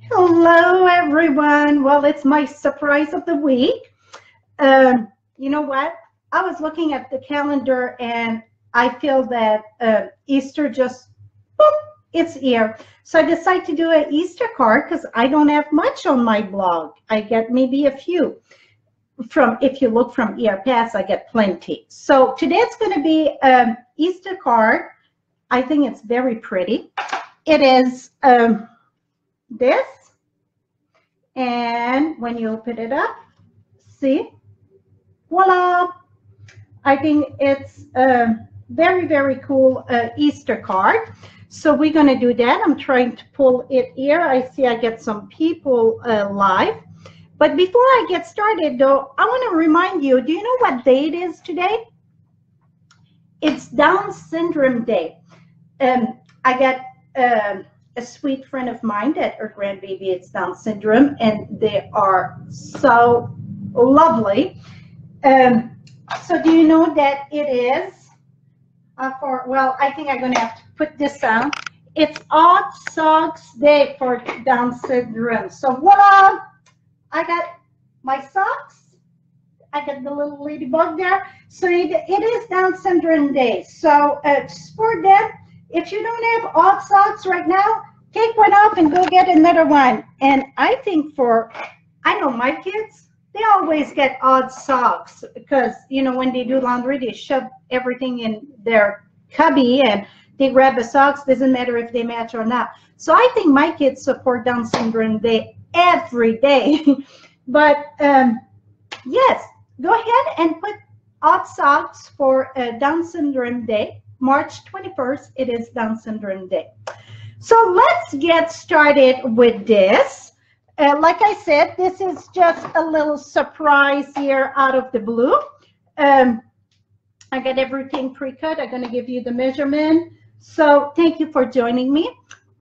Hello, everyone. Well, it's my surprise of the week. You know what? I was looking at the calendar and I feel that Easter just, boop, it's here. So I decided to do an Easter card because I don't have much on my blog. I get maybe a few. If you look from year past, I get plenty. So today it's going to be an Easter card. I think it's very pretty. It is this. And when you open it up, see, voila. I think it's a very, very cool Easter card. So we're going to do that. I'm trying to pull it here. I see I get some people live. But before I get started, though, I want to remind you, do you know what day it is today? It's Down Syndrome Day. I got a sweet friend of mine that her grandbaby is Down syndrome, and they are so lovely. So do you know that it is well, I think I'm going to have to put this on. It's Odd Socks Day for Down syndrome. So voila, I got my socks. I got the little ladybug there. So it is Down syndrome day. So for them, if you don't have odd socks right now, take one off and go get another one. And I think I know my kids, they always get odd socks because, you know, when they do laundry, they shove everything in their cubby and they grab the socks. Doesn't matter if they match or not. So I think my kids support Down syndrome day every day. But yes, go ahead and put odd socks for Down syndrome day. March 21st, it is Down syndrome day. So let's get started with this. Like I said, this is just a little surprise here out of the blue. I got everything pre-cut. I'm going to give you the measurement. So thank you for joining me.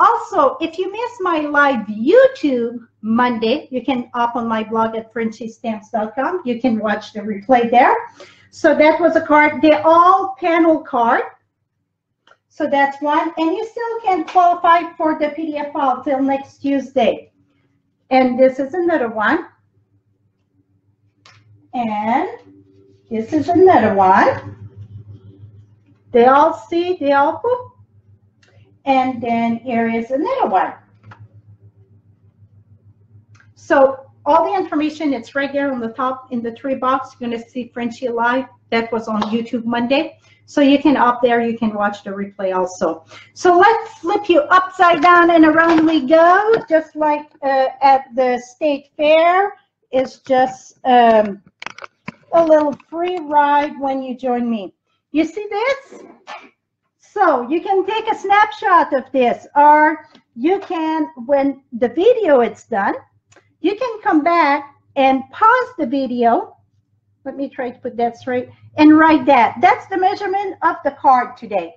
Also, if you missed my live YouTube Monday, you can hop on my blog at FrenchieStamps.com. You can watch the replay there. So that was a card. They're all panel card. So that's one. And you still can qualify for the PDF file till next Tuesday. And this is another one. And this is another one. They all see, they all boop. And then here is another one. So all the information, it's right there on the top in the three box. You're going to see Frenchie Live. That was on YouTube Monday. So you can up there, you can watch the replay also. So let's flip you upside down and around we go, just like at the state fair. It's just a little free ride when you join me. You see this? So you can take a snapshot of this, or you can, when the video is done, you can come back and pause the video. Let me try to put that straight and write that. That's the measurement of the card today.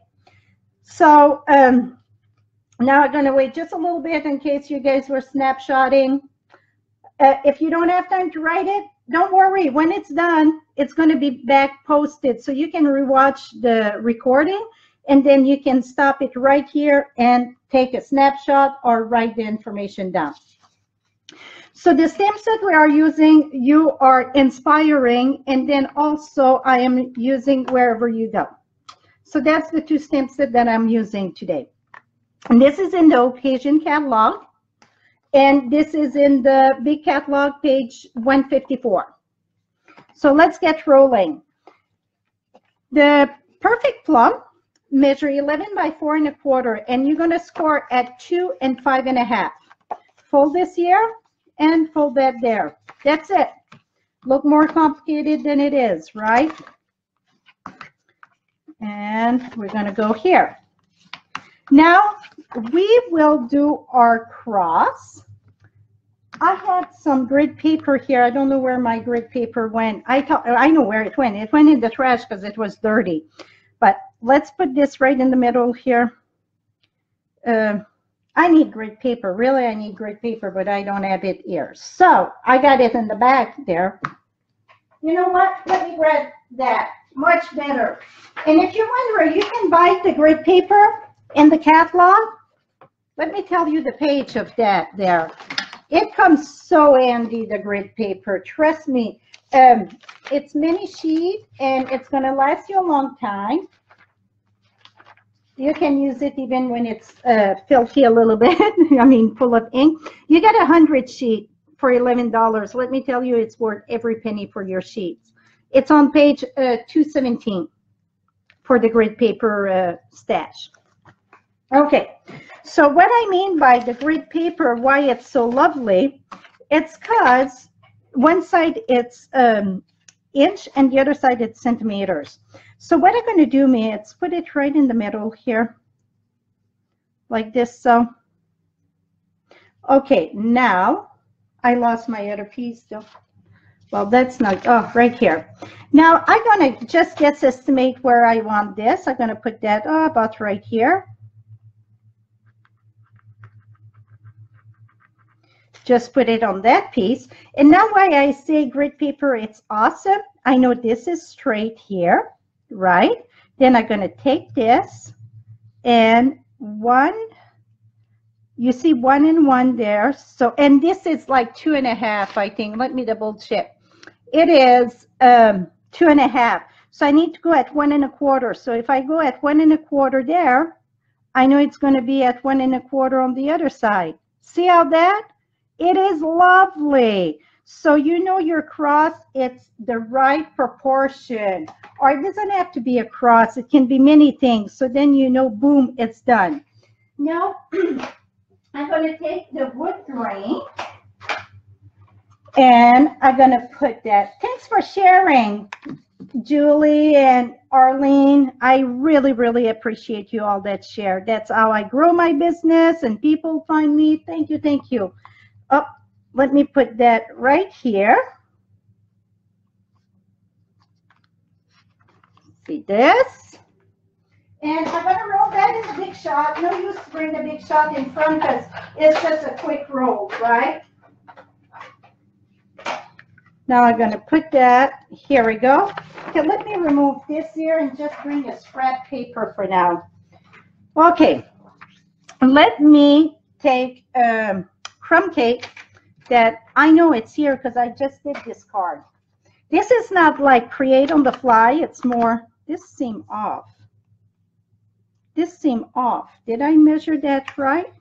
So now I'm going to wait just a little bit in case you guys were snapshotting. If you don't have time to write it, don't worry. When it's done, it's going to be back posted. So you can rewatch the recording and then you can stop it right here and take a snapshot or write the information down. So the stamps that we are using, you are inspiring, and then also I am using Wherever You Go. So that's the two stamps that I'm using today. And this is in the occasion catalog, and this is in the big catalog, page 154. So let's get rolling. The Perfect Plum measure 11 by 4 1/4, and you're going to score at 2 and 5 1/2. Fold this here and fold that there. That's it. Look more complicated than it is, right? And we're going to go here. Now we will do our cross. I had some grid paper here. I don't know where my grid paper went. I know where it went. It went in the trash because it was dirty. But let's put this right in the middle here. I need grid paper. Really, I need grid paper, but I don't have it here. So I got it in the back there. You know what? Let me grab that. Much better. And if you're wondering, you can buy the grid paper in the catalog. let me tell you the page of that there. It comes so handy, the grid paper. Trust me. It's mini sheet and it's going to last you a long time. You can use it even when it's filthy a little bit. I mean, full of ink. You get 100 sheet for $11. Let me tell you, it's worth every penny for your sheets. It's on page 217 for the grid paper stash. Okay, so what I mean by the grid paper, why it's so lovely, it's because one side it's inch and the other side it's centimeters. So what I'm going to do, is put it right in the middle here, like this. So, okay, now I lost my other piece though. Well, that's not, oh, right here. Now I'm going to just guess estimate where I want this. I'm going to put that about right here. Just put it on that piece. And now why I say grid paper, it's awesome. I know this is straight here, right? Then I'm going to take this and you see 1 and 1 there. So, and this is like 2.5, I think. Let me double check. It is 2.5. So I need to go at 1 1/4. So if I go at 1 1/4 there, I know it's going to be at 1 1/4 on the other side. See how that? It is lovely. So you know your cross, it's the right proportion. Or it doesn't have to be a cross. It can be many things. So then you know, boom, it's done. Now, I'm going to take the wood grain and I'm going to put that. Thanks for sharing, Julie and Arlene. I really, really appreciate you all that share. That's how I grow my business and people find me. Thank you, thank you. Oh, let me put that right here. See this? And I'm going to roll that in the big shot. No use to bring the big shot in front because it's just a quick roll, right? Now I'm going to put that, here we go. Okay, let me remove this here and just bring a scrap paper for now. Okay, let me take crumb cake that I know it's here because I just did this card. This is not like create on the fly. It's more, this seemed off. This seemed off. Did I measure that right?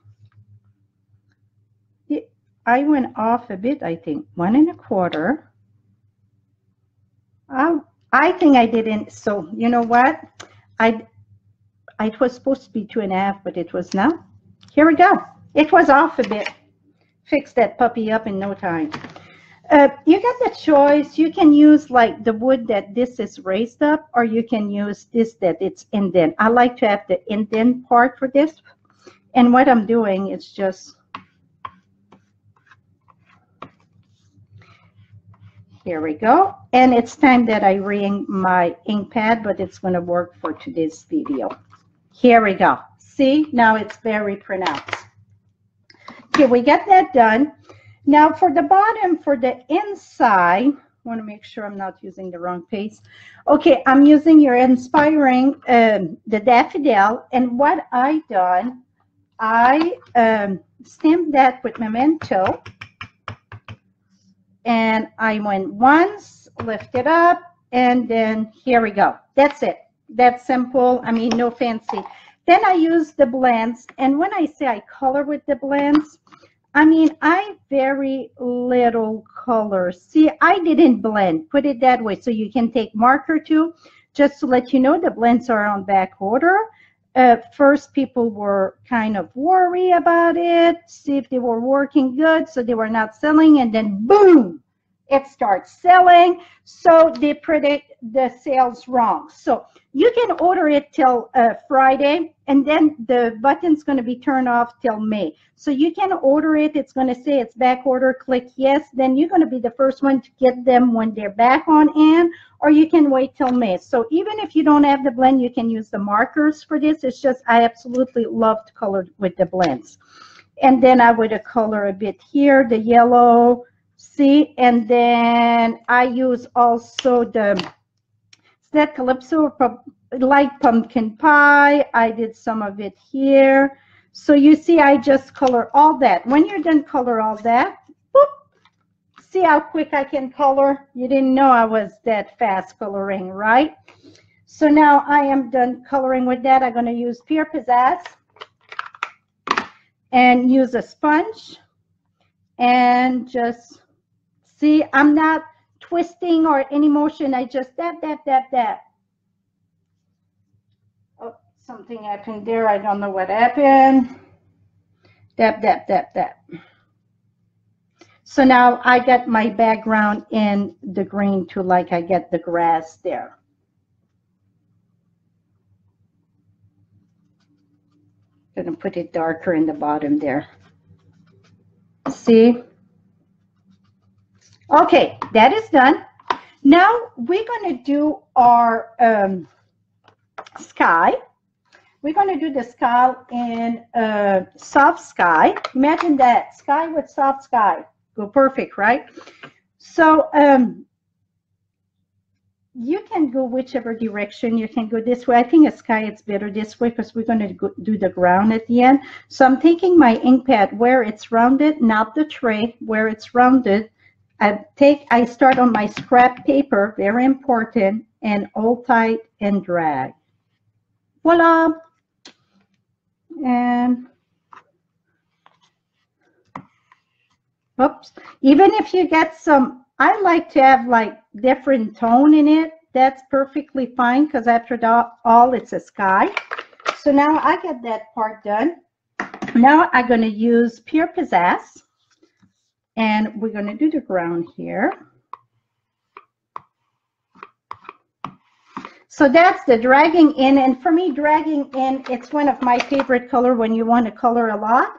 I went off a bit, I think. 1 1/4. I think I didn't. So you know what? It was supposed to be 2.5, but it was not. Here we go. It was off a bit. Fix that puppy up in no time. You got the choice. You can use like the wood that this is raised up, or you can use this that it's indent. I like to have the indent part for this. And what I'm doing is just, here we go. And it's time that I re-ink my ink pad, but it's going to work for today's video. Here we go. See, now it's very pronounced. Okay, we got that done. Now for the bottom, for the inside, I want to make sure I'm not using the wrong piece. Okay, I'm using your Inspiring, the daffodil. And what I done, I stamped that with Memento. And I went once, lift it up, and then here we go. That's it. That's simple. I mean, no fancy. Then I use the blends. And when I say I color with the blends, I mean, I very little color. See, I didn't blend. Put it that way. So you can take marker too. Just to let you know, the blends are on back order. First, people were kind of worried about it, see if they were working good, so they were not selling, and then boom, it starts selling. So they predict the sales wrong. So you can order it till Friday, and then the button's going to be turned off till May. So you can order it. It's going to say it's back order. Click yes. Then you're going to be the first one to get them when they're back on hand, or you can wait till May. So even if you don't have the blend, you can use the markers for this. It's just I absolutely love to color with the blends. And then I would color a bit here, the yellow. See, and then I use also that Calypso, like pumpkin pie. I did some of it here. So you see, I just color all that. When you're done color all that, boop, see how quick I can color? You didn't know I was that fast coloring, right? So now I am done coloring with that. I'm going to use Pure Pizzazz and use a sponge and just see, I'm not twisting or any motion. I just dab, dab, dab, dab. Oh, something happened there. I don't know what happened. Dab, dab, dab, dab. So now I get my background in the green too, like I get the grass there. Gonna put it darker in the bottom there. See? Okay, that is done. Now we're gonna do our sky. We're gonna do the sky in soft sky. Imagine that, sky with soft sky. Go perfect, right? So you can go whichever direction. You can go this way. I think a sky it's better this way because we're going to do the ground at the end. So I'm taking my ink pad where it's rounded, not the tray, where it's rounded. I start on my scrap paper, very important, and hold tight and drag. Voila! And oops. Even if you get some, I like to have like different tone in it. That's perfectly fine because after all, it's a sky. So now I get that part done. Now I'm going to use Pure Pizzazz and we're going to do the ground here. So that's the dragging in. And for me, dragging in, it's one of my favorite color when you want to color a lot.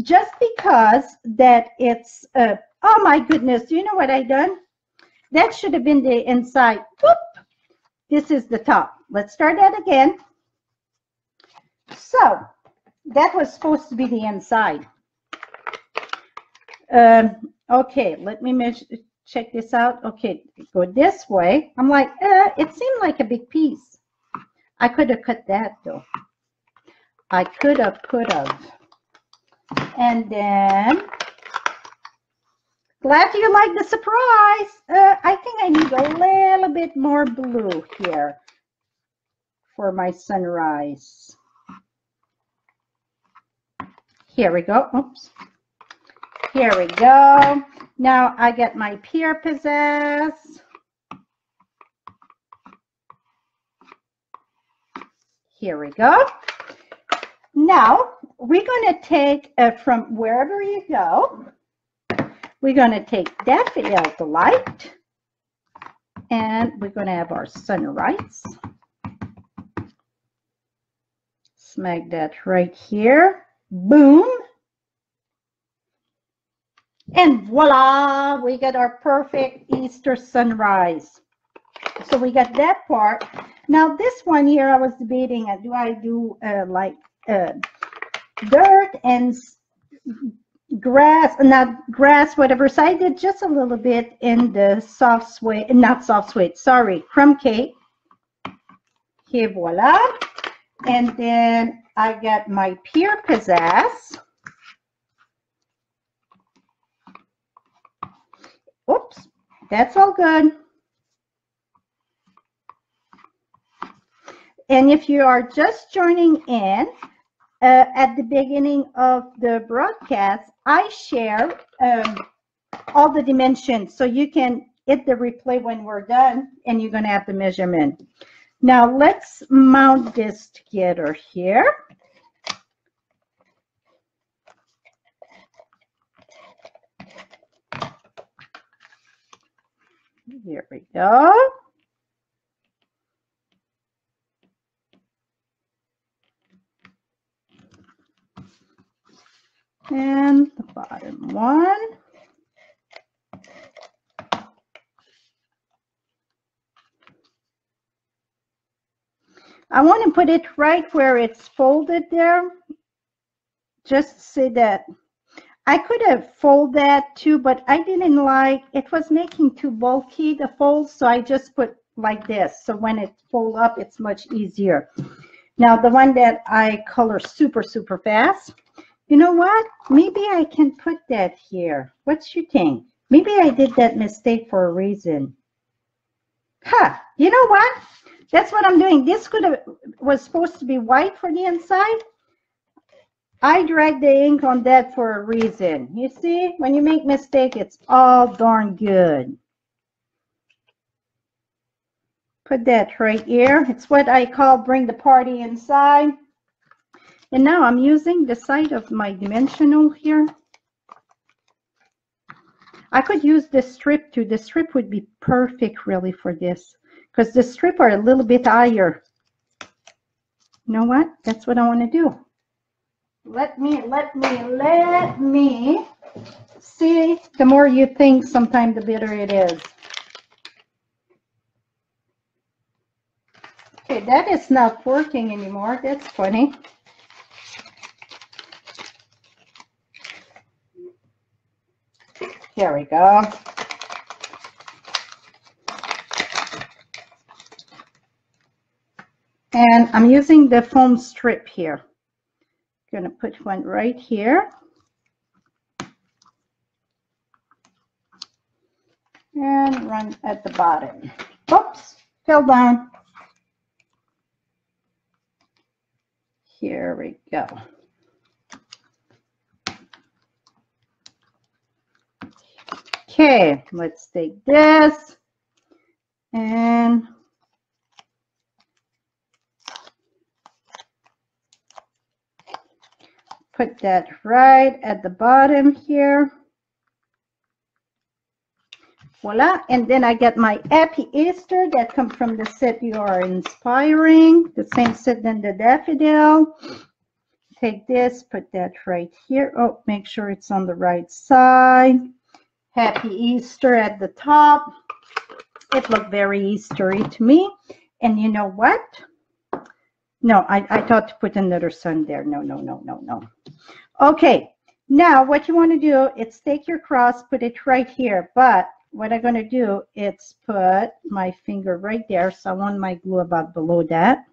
Just because that it's, oh my goodness, do you know what I done? That should have been the inside. Whoop! This is the top. Let's start that again. So that was supposed to be the inside. Okay, let me measure, check this out. Okay, go this way. I'm like, it seemed like a big piece. I could have cut that though. I could have. And then, glad you like the surprise. I think I need a little bit more blue here for my sunrise. Here we go. Oops. Here we go. Now I get my Pure Pizzazz. Here we go. Now we're going to take from wherever you go, we're going to take Daffodil Delight and we're going to have our sunrise. Smack that right here. Boom. And voila, we get our perfect Easter sunrise. So we got that part. Now this one here, I was debating, do I do like dirt and grass, not grass, whatever. So I did just a little bit in the soft suede, not soft suede, sorry, crumb cake. Here, voila. And then I got my Pure Pizzazz. Oops, that's all good. And if you are just joining in, at the beginning of the broadcast, I share all the dimensions. So you can hit the replay when we're done and you're going to have the measurement. Now let's mount this together here. Here we go. And the bottom one. I want to put it right where it's folded there. Just so that I could have folded that too, but I didn't like, it was making too bulky, the fold, so I just put like this. So when it fold up, it's much easier. Now the one that I color super, super fast. You know what? Maybe I can put that here. What you think? Maybe I did that mistake for a reason. Huh, you know what? That's what I'm doing. This was supposed to be white for the inside. I dragged the ink on that for a reason. You see, when you make mistake, it's all darn good. Put that right here. It's what I call bring the party inside. And now I'm using the side of my dimensional here. I could use the strip too. The strip would be perfect really for this because the strip are a little bit higher. You know what? That's what I want to do. Let me see. The more you think, sometimes the better it is. Okay, that is not working anymore. That's funny. Here we go. And I'm using the foam strip here. I'm going to put one right here. And run at the bottom. Oops, fell down. Here we go. Okay, let's take this and put that right at the bottom here. Voila, and then I get my Happy Easter that comes from the set You Are Inspiring, the same set than the daffodil. Take this, put that right here. Oh, make sure it's on the right side. Happy Easter at the top. It looked very Eastery to me. And you know what? No, I thought to put another sun there. No. Okay, now what you want to do is take your cross, put it right here. But what I'm going to do is put my finger right there. So I want my glue about below that.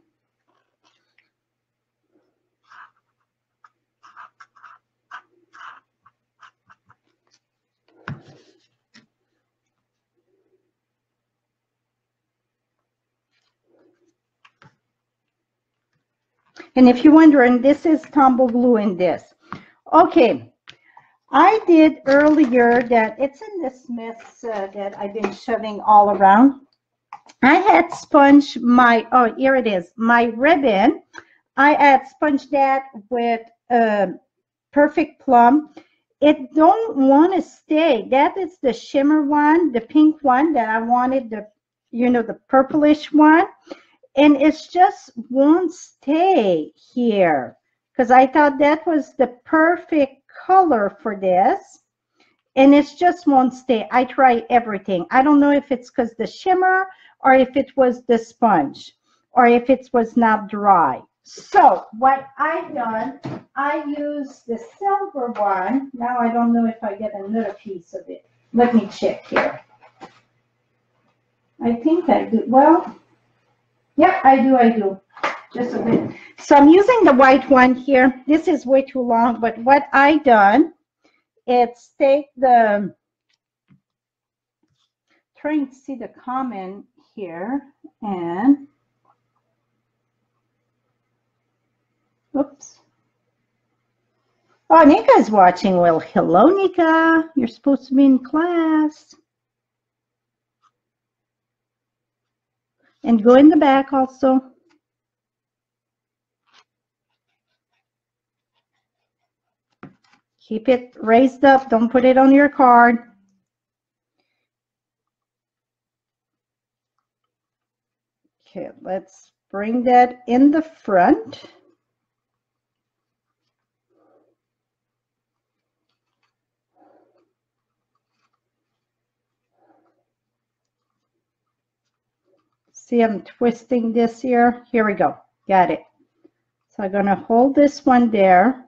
And if you're wondering, this is tumble glue in this. Okay, I did earlier that it's in the Smiths that I've been shoving all around. I had sponged my, oh, here it is, my ribbon. I had sponged that with Perfect Plum. It don't want to stay. That is the shimmer one, the pink one that I wanted, the, you know, the purplish one. And it's just won't stay here because I thought that was the perfect color for this. And it's just won't stay. I try everything. I don't know if it's because the shimmer or if it was the sponge or if it was not dry. So what I done, I used the silver one. Now I don't know if I get another piece of it. Let me check here. I think I do. Well, yep, I do. Just a bit. So I'm using the white one here. This is way too long, but what I done, it's take the, trying to see the comment here, and oops. Oh, Nika's watching. Well, hello, Nika. You're supposed to be in class. And go in the back also. Keep it raised up. Don't put it on your card. Okay, let's bring that in the front. See, I'm twisting this here. Here we go. Got it. So I'm going to hold this one there.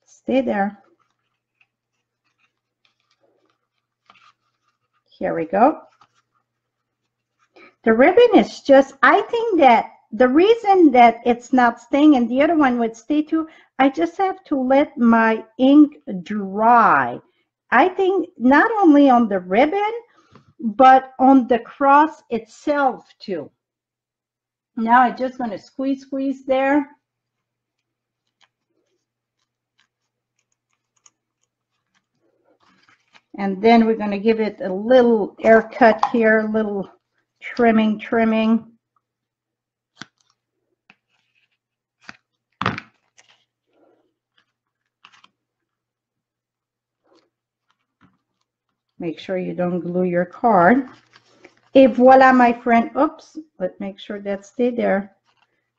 Stay there. Here we go. The ribbon is just, I think that the reason that it's not staying and the other one would stay too, I just have to let my ink dry. I think not only on the ribbon, but on the cross itself too. Now I'm just going to squeeze there. And then we're going to give it a little air cut here, a little trimming. Make sure you don't glue your card. Et voila, my friend. Oops, let's make sure that stay there.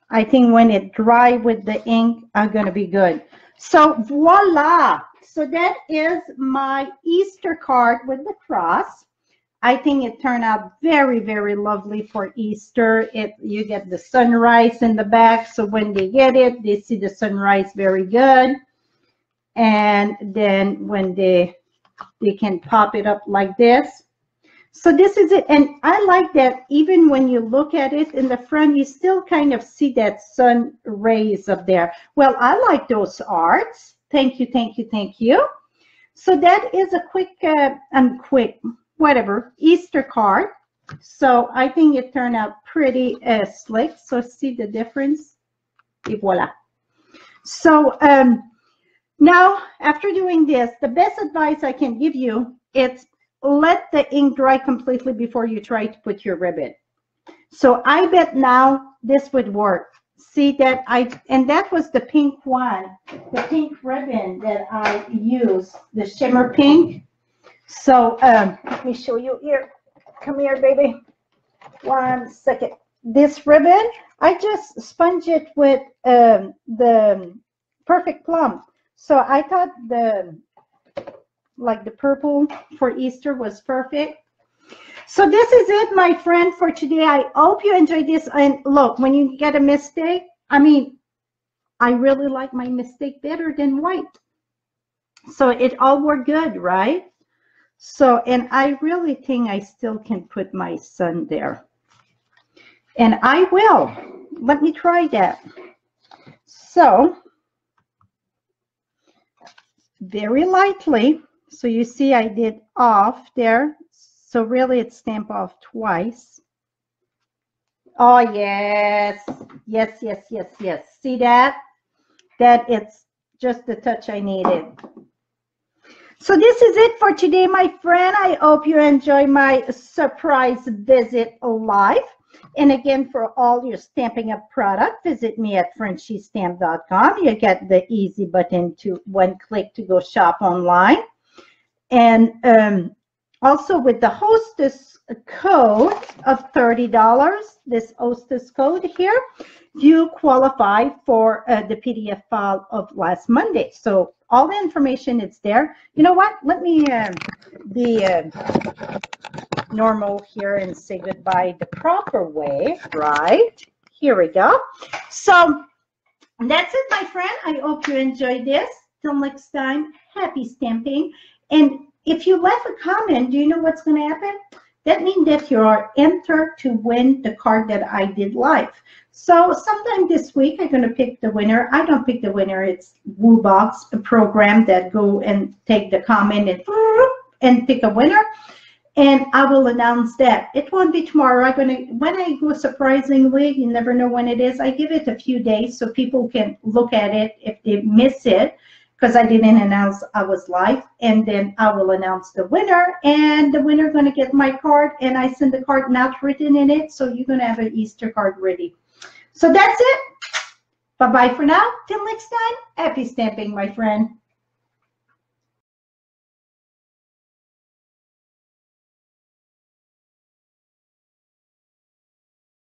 I think when it dry with the ink, I'm going to be good. So voila. So that is my Easter card with the cross. I think it turned out very, very lovely for Easter. You get the sunrise in the back. So when they get it, they see the sunrise very good. And then when they can pop it up like this. So this is it. And I like that even when you look at it in the front, you still kind of see that sun rays up there. Well, I like those arts. Thank you. So that is a quick, whatever, Easter card. So I think it turned out pretty slick. So see the difference? Et voila. So now, after doing this, the best advice I can give you is let the ink dry completely before you try to put your ribbon. So I bet now this would work. See that and that was the pink one, the pink ribbon that I used, the shimmer pink. So let me show you here. Come here, baby. 1 second. This ribbon, I just sponge it with the Perfect Plum. So I thought the purple for Easter was perfect. So this is it, my friend, for today. I hope you enjoyed this. And look, when you get a mistake, I mean, I really like my mistake better than white. So it all worked good, right? So, and I really think I still can put my sun there. And I will. Let me try that. So, very lightly. So you see I did off there. So really it's stamped off twice. Oh, yes. Yes. See that? That it's just the touch I needed. So this is it for today, my friend. I hope you enjoy my surprise visit live. And again, for all your Stampin' Up product, visit me at FrenchieStamp.com. You get the easy button to one click to go shop online. And also with the hostess code of $30, this hostess code here, you qualify for the PDF file of last Monday. So all the information is there. You know what? Let me be normal here and say goodbye the proper way. Right. Here we go. So that's it, my friend. I hope you enjoyed this. Till next time, happy stamping. And if you left a comment, do you know what's going to happen? That means that you are entered to win the card that I did live. So sometime this week, I'm going to pick the winner. I don't pick the winner. It's WooBox, a program that go and take the comment and pick a winner. And I will announce that. It won't be tomorrow. When I go surprisingly, you never know when it is. I give it a few days so people can look at it if they miss it, because I didn't announce I was live. And then I will announce the winner, and the winner going to get my card, and I send the card not written in it, so you're going to have an Easter card ready. So that's it. Bye-bye for now. Till next time, happy stamping, my friend.